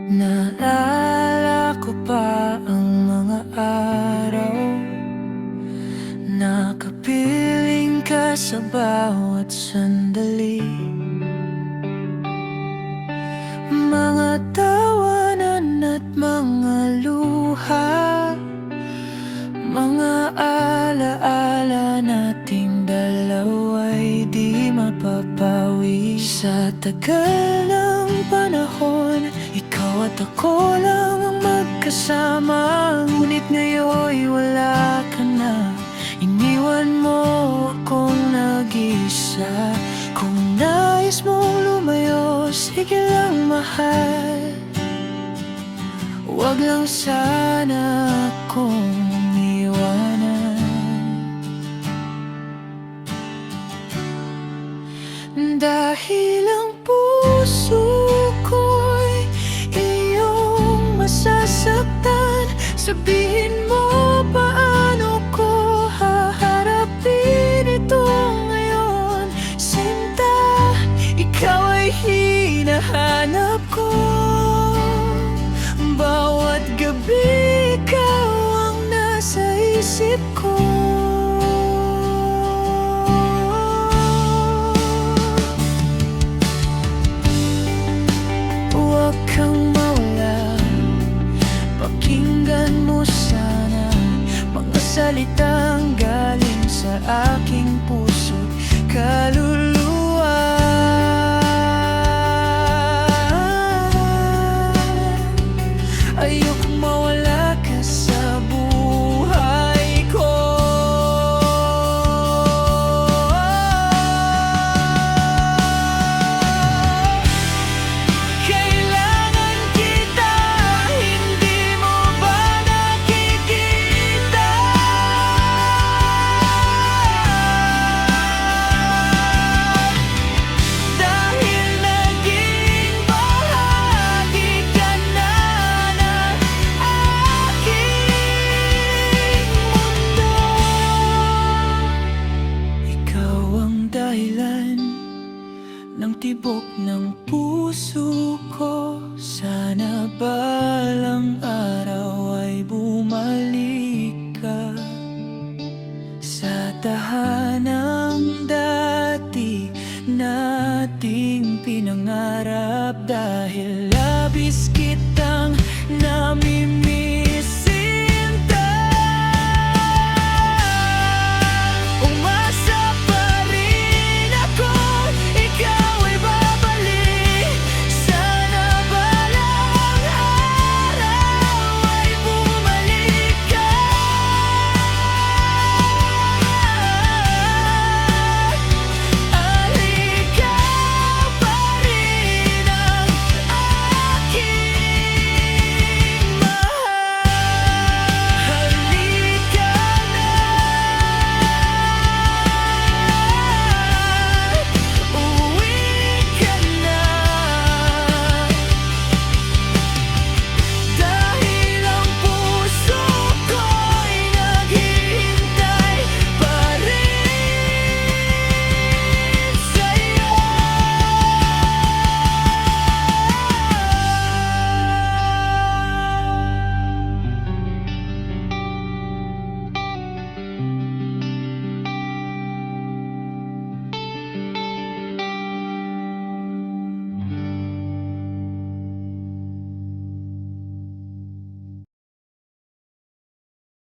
Naalala ko pa ang mga araw Nakapiling ka sa bawat sandali. Mga tawanan at mga luha, mga alaala nating dalawa'y di mapapawi. Sa tagal ng panahon, ikaw at ako lang ang magkasama. Ngunit ngayon'y wala ka na, iniwan mo akong nag-iisa. Kung nais mong lumayo, sige lang mahal, huwag lang sana akong iwanan. Dahil ang puso ko'y iyong masasaktan, sabihin mo paano ko haharapin ito ngayon. Sinta, ikaw ay hinahanap ko. Bawat gabi ikaw ang nasa isip ko. Huwag kang mawala, pakinggan mo sana mga salitang galing sa aking puso.